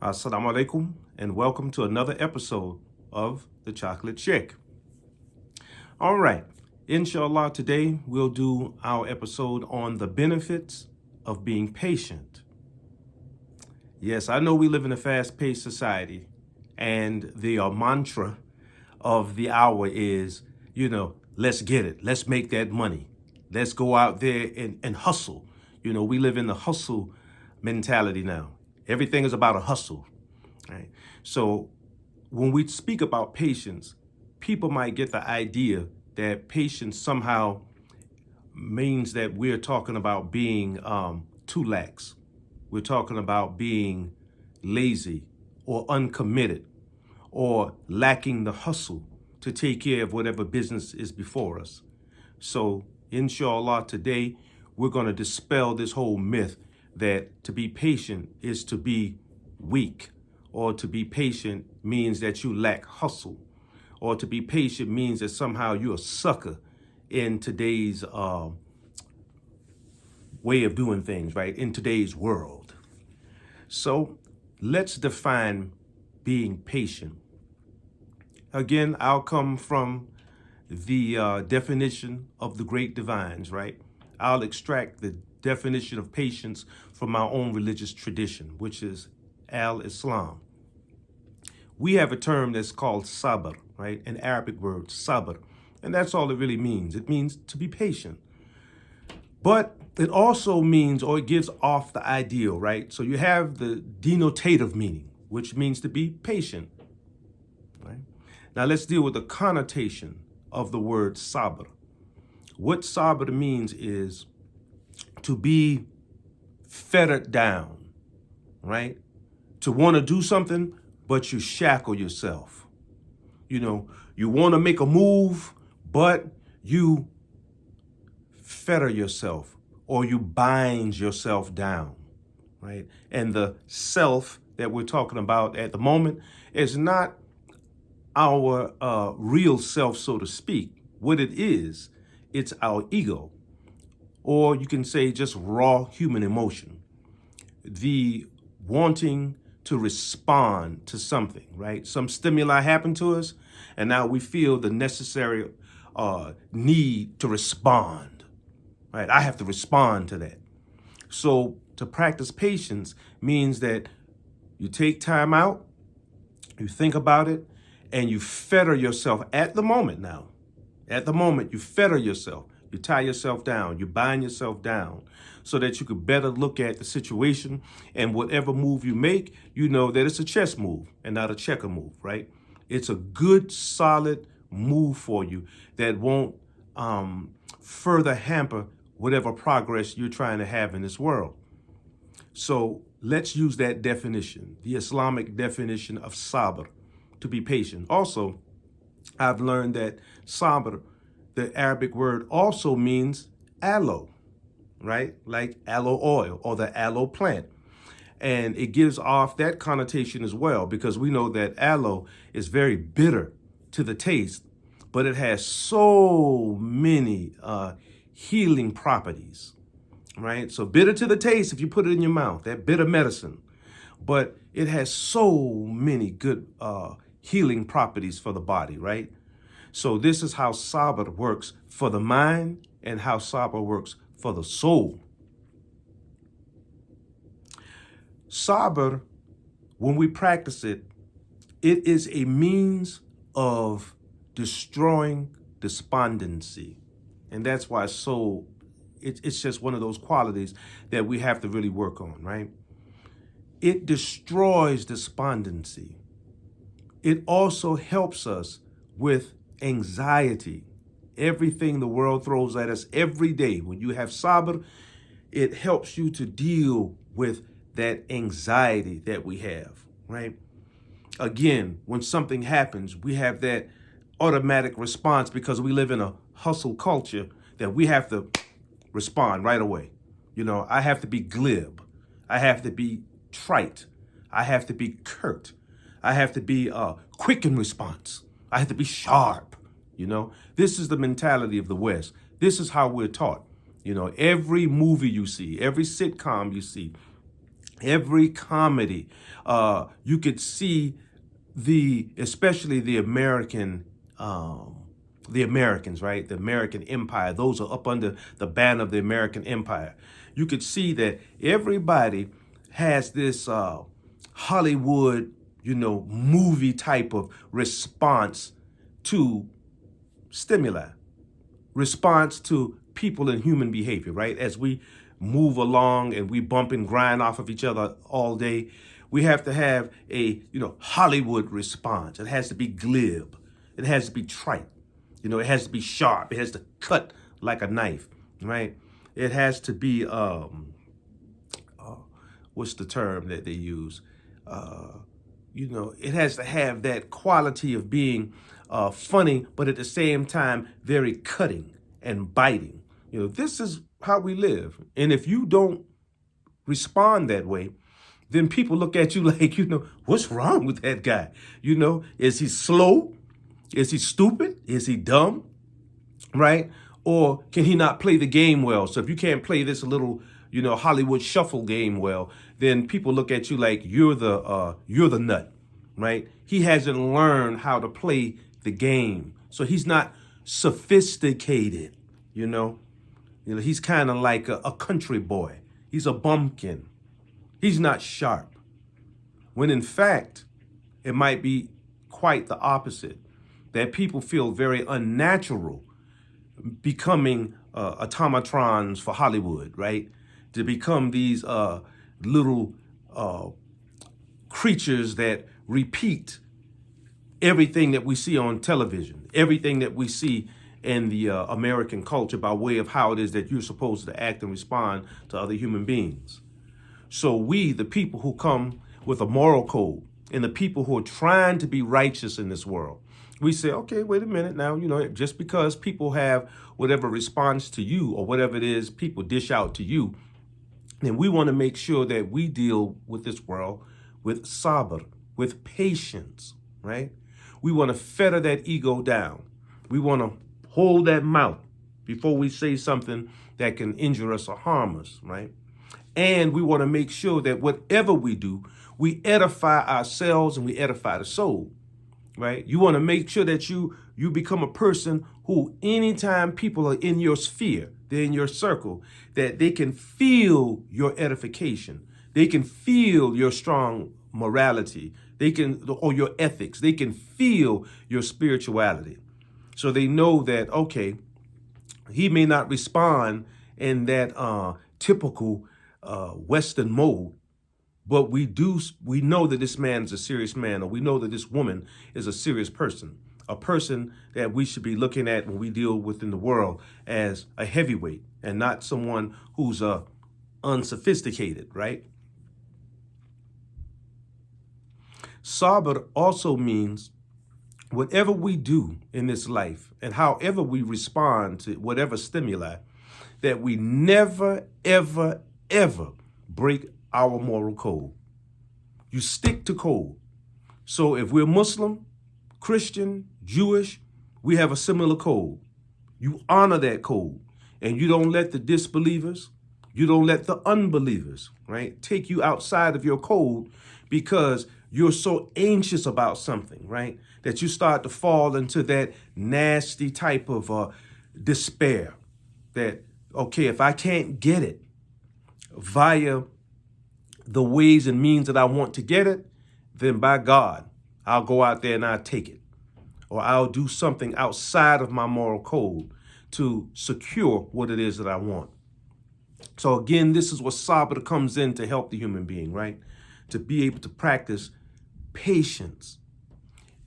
Assalamu alaikum, and welcome to another episode of The Chocolate Chick. All right, inshallah, today we'll do our episode on the benefits of being patient. Yes, I know we live in a fast-paced society, and the mantra of the hour is, let's get it, let's make that money, let's go out there and hustle. We live in the hustle mentality now. Everything is about a hustle, right? So when we speak about patience, people might get the idea that patience somehow means that we're talking about being too lax. We're talking about being lazy or uncommitted or lacking the hustle to take care of whatever business is before us. So inshallah, today we're going to dispel this whole myth that to be patient is to be weak, or to be patient means that you lack hustle, or to be patient means that somehow you're a sucker in today's way of doing things, right? In today's world. So let's define being patient. Again, I'll come from the definition of the great divines, right? I'll extract the definition of patience from our own religious tradition, which is Islam. We have a term that's called sabr, right? An Arabic word, sabr. And that's all it really means. It means to be patient. But it also means, or it gives off the ideal, right? So you have the denotative meaning, which means to be patient, right? Now let's deal with the connotation of the word sabr. What sabr means is to be fettered down, right? To want to do something, but you shackle yourself. You want to make a move, but you fetter yourself, or you bind yourself down, right? And the self that we're talking about at the moment is not our real self, so to speak. What it is, it's our ego, or you can say just raw human emotion, the wanting to respond to something, right? Some stimuli happen to us, and now we feel the necessary need to respond, right? I have to respond to that. So to practice patience means that you take time out, you think about it, and you fetter yourself at the moment now. At the moment, you fetter yourself. You tie yourself down, you bind yourself down so that you could better look at the situation, and whatever move you make, you know that it's a chess move and not a checker move, right? It's a good, solid move for you that won't further hamper whatever progress you're trying to have in this world. So let's use that definition, the Islamic definition of sabr, to be patient. Also, I've learned that sabr, the Arabic word, also means aloe, right? Like aloe oil or the aloe plant. And it gives off that connotation as well, because we know that aloe is very bitter to the taste, but it has so many healing properties, right? So bitter to the taste if you put it in your mouth, that bitter medicine, but it has so many good healing properties for the body, right? So this is how sabr works for the mind and how sabr works for the soul. Sabr, when we practice it, it is a means of destroying despondency. And that's why it's just one of those qualities that we have to really work on, right? It destroys despondency. It also helps us with anxiety. Everything the world throws at us every day. When you have sabr, it helps you to deal with that anxiety that we have, right? Again, when something happens, we have that automatic response because we live in a hustle culture that we have to respond right away. I have to be glib. I have to be trite. I have to be curt. I have to be quick in response. I have to be sharp. This is the mentality of the West. This is how we're taught. Every movie you see, every sitcom you see, Every comedy, you could see especially the Americans, right? The American Empire. Those are up under the banner of the American Empire. You could see that everybody has this Hollywood, movie type of response to stimuli, response to people and human behavior, right? As we move along and we bump and grind off of each other all day, we have to have a, Hollywood response. It has to be glib. It has to be trite. It has to be sharp. It has to cut like a knife, right? It has to be, what's the term that they use? It has to have that quality of being funny, but at the same time, very cutting and biting. This is how we live. And if you don't respond that way, then people look at you like, what's wrong with that guy? Is he slow? Is he stupid? Is he dumb? Right? Or can he not play the game well? So if you can't play this little, Hollywood shuffle game well, then people look at you like you're the nut, right? He hasn't learned how to play the game. So he's not sophisticated, he's kind of like a country boy. He's a bumpkin. He's not sharp. When in fact, it might be quite the opposite, that people feel very unnatural becoming automatrons for Hollywood, right? To become these little creatures that repeat everything that we see on television, everything that we see in the American culture by way of how it is that you're supposed to act and respond to other human beings. So we, the people who come with a moral code and the people who are trying to be righteous in this world, we say, okay, wait a minute now, just because people have whatever response to you or whatever it is people dish out to you, then we want to make sure that we deal with this world with sabr, with patience, right? We want to fetter that ego down. We want to hold that mouth before we say something that can injure us or harm us, right? And we want to make sure that whatever we do, we edify ourselves and we edify the soul, right? You want to make sure that you become a person who, anytime people are in your sphere, they're in your circle, that they can feel your edification. They can feel your strong morality. Or your ethics. They can feel your spirituality. So they know that, okay, he may not respond in that typical Western mode, but we know that this man is a serious man, or we know that this woman is a serious person, a person that we should be looking at when we deal within the world as a heavyweight and not someone who's unsophisticated, right? Sabr also means whatever we do in this life and however we respond to whatever stimuli, that we never, ever, ever break our moral code. You stick to code. So if we're Muslim, Christian, Jewish, we have a similar code. You honor that code, and you don't let the disbelievers, you don't let the unbelievers, right, take you outside of your code because you're so anxious about something, right, that you start to fall into that nasty type of despair that, okay, if I can't get it via the ways and means that I want to get it, then by God, I'll go out there and I'll take it. Or I'll do something outside of my moral code to secure what it is that I want. So again, this is what sabr comes in to help the human being, right? To be able to practice patience.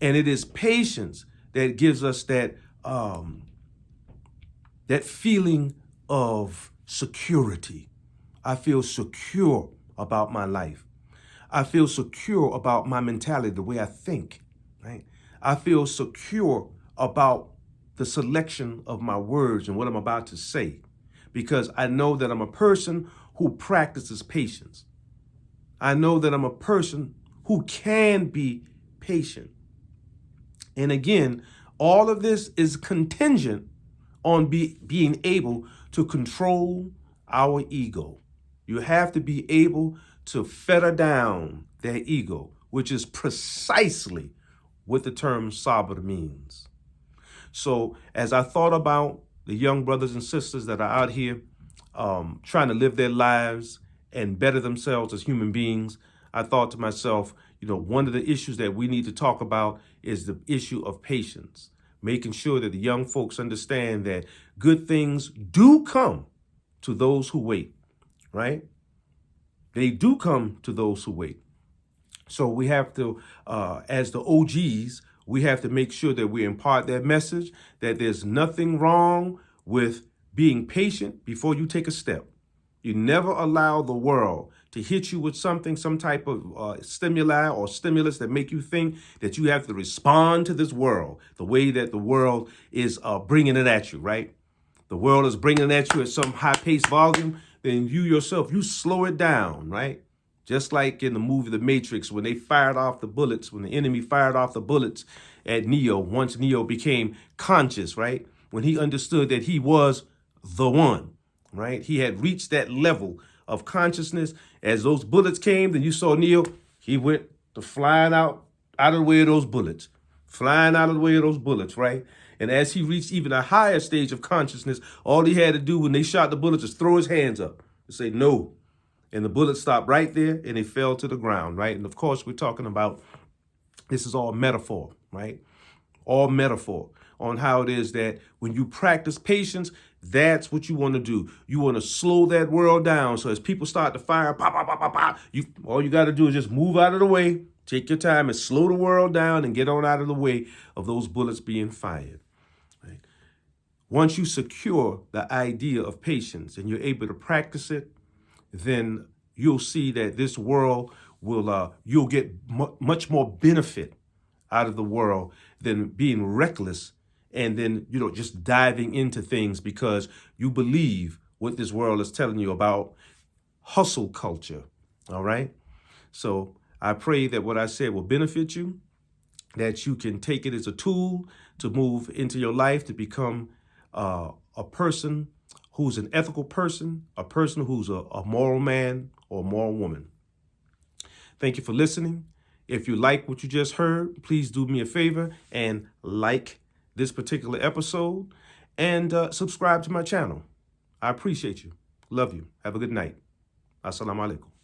And it is patience that gives us that feeling of security. I feel secure about my life. I feel secure about my mentality, the way I think, right? I feel secure about the selection of my words and what I'm about to say, because I know that I'm a person who practices patience. I know that I'm a person who can be patient. And again, all of this is contingent on being able to control our ego. You have to be able to fetter down their ego, which is precisely what the term sabr means. So as I thought about the young brothers and sisters that are out here trying to live their lives and better themselves as human beings, I thought to myself, one of the issues that we need to talk about is the issue of patience, making sure that the young folks understand that good things do come to those who wait, right? They do come to those who wait. So we have to, as the OGs, we have to make sure that we impart that message, that there's nothing wrong with being patient before you take a step. You never allow the world to hit you with something, some type of stimuli or stimulus that make you think that you have to respond to this world the way that the world is bringing it at you, right? The world is bringing it at you at some high-paced volume, then you yourself, you slow it down, right? Just like in the movie The Matrix, when they fired off the bullets, when the enemy fired off the bullets at Neo, once Neo became conscious, right? When he understood that he was the one, right? He had reached that level of consciousness. As those bullets came, then you saw Neo, he went to flying out of the way of those bullets, flying out of the way of those bullets, right? And as he reached even a higher stage of consciousness, all he had to do when they shot the bullets is throw his hands up and say, no. And the bullets stopped right there and they fell to the ground, right? And of course, we're talking about, this is all metaphor, right? All metaphor on how it is that when you practice patience, that's what you want to do. You want to slow that world down. So as people start to fire, pop, pop, pop, pop, pop, all you got to do is just move out of the way, take your time and slow the world down and get on out of the way of those bullets being fired. Right? Once you secure the idea of patience and you're able to practice it, then you'll see that this world will, you'll get much more benefit out of the world than being reckless and then, just diving into things because you believe what this world is telling you about hustle culture. All right. So I pray that what I said will benefit you, that you can take it as a tool to move into your life to become a person who's an ethical person, a person who's a moral man or a moral woman. Thank you for listening. If you like what you just heard, please do me a favor and like this particular episode and subscribe to my channel. I appreciate you. Love you. Have a good night. Assalamu alaikum.